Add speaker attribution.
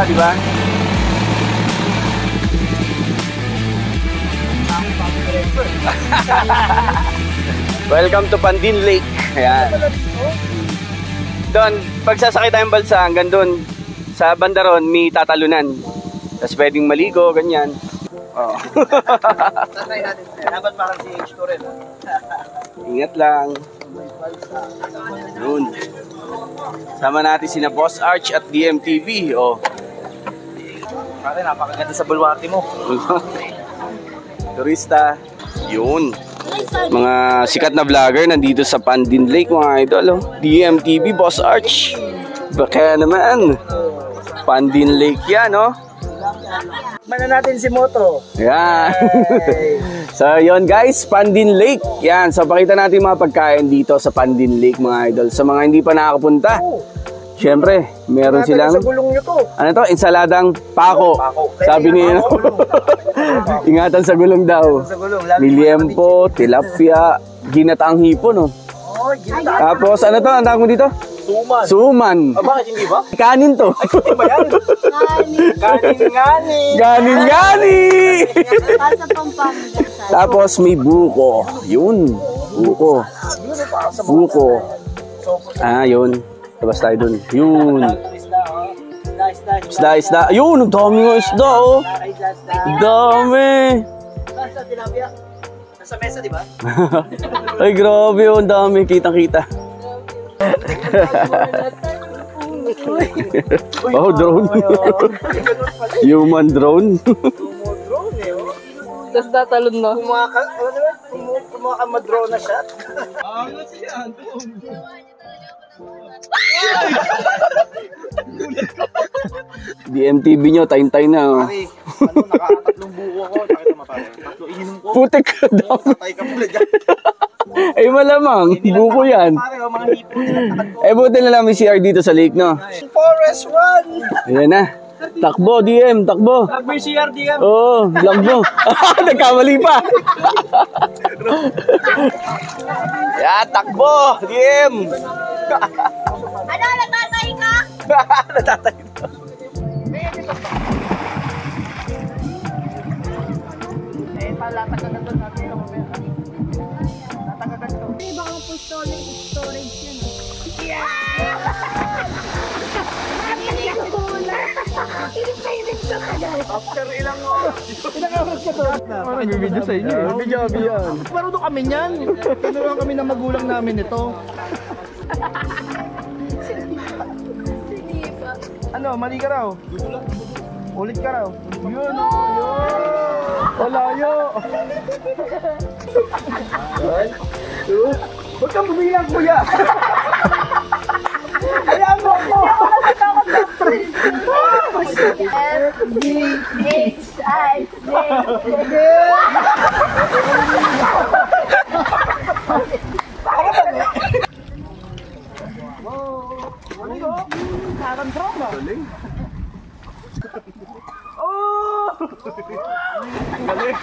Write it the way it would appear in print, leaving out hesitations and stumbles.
Speaker 1: di ba? Welcome to Pandin Lake. Ayan. Doon, pag sasakay tayong balsa, hanggang doon, sa banda ron, may tatalunan. Tapos pwedeng maligo, ganyan. Oh.
Speaker 2: Tatry natin. Dapat parang si H2 rin.
Speaker 1: Ingat lang. Yun. Sama natin sina Boss Arch at DMTV. Oh.
Speaker 2: Pare, napakaganda sa bulwarte mo.
Speaker 1: Turista. Yun. Mga sikat na vlogger nandito sa Pandin Lake, mga idol. Oh. DMTV, Boss Arch. Baka naman. Pandin Lake yan, oh.
Speaker 2: Mana natin si Moto.
Speaker 1: Yan. So, yun guys, Pandin Lake. Yan. So, pakita natin mga pagkain dito sa Pandin Lake, mga idol. Sa mga hindi pa nakakapunta. Syempre, meron silang...
Speaker 2: Sa gulong nyo to.
Speaker 1: Ano to? Ensaladang pako. Sabi niya. Ingatan sa gulong daw. Miliempo, tilapia, ginataang hipon, no?
Speaker 2: Oh, ginataang.
Speaker 1: Tapos, ano to? Ang tawag mo dito?
Speaker 2: Suman.
Speaker 1: Suman.
Speaker 2: Ah, bakit hindi ba?
Speaker 1: Kanin to.
Speaker 2: Ay, hindi ba yan? Ganin.
Speaker 1: Ganin.
Speaker 3: Para sa Pampanga.
Speaker 1: Tapos may buko. Yun. Buko. Buko. Ah, yun. Labas tayo dun. Yun. Isda. Yun, ang dami ng isda, oh. Dami.
Speaker 2: Sa tilapia. Nasa mesa, di ba?
Speaker 1: Ay, grabe, oh. Ang dami. Kitang-kita. Oh, drone. Human drone.
Speaker 3: Tapos tatalon na.
Speaker 2: Kumuha ka ma-drone na shot.
Speaker 1: DMTV nyo, tayin-tay na. Oh.
Speaker 2: Pare, nakatatlong buko ko. Nakita mo pare. Tatlo ininom ko.
Speaker 1: Putik ka daw.
Speaker 2: Patay ka mula dyan.
Speaker 1: Ay, malamang. Buko yan.
Speaker 2: Pare, mga hipon nila.
Speaker 1: Buti na lang may CR dito sa lake, no?
Speaker 2: Forest Run!
Speaker 1: Ayan na. Takbo, DM. Takbo.
Speaker 2: Takbo yung CR, DM.
Speaker 1: Oo, lakbo. Nagkamali pa. Yan, takbo, DM.
Speaker 3: Ano, natatay ka?
Speaker 1: Natatay ka.
Speaker 2: Eh, palatagan na doon natin yung mamaya. Tatagagan to.
Speaker 3: Ay, baka po storage yun.
Speaker 2: After ilang oras ka doon?
Speaker 1: Parang bibidyo sa inyo. Bibidyo yan.
Speaker 2: Marunong kami niyan. Tinuruan kami ng magulang namin ito. Ano, mali ka raw? Ulit ka raw? Yun, yun. Walayo. Huwag kang bumilang, kuya. Hayaan mo ako.
Speaker 3: F-D-H-I-J.
Speaker 2: Parang drama. Oh! Galing.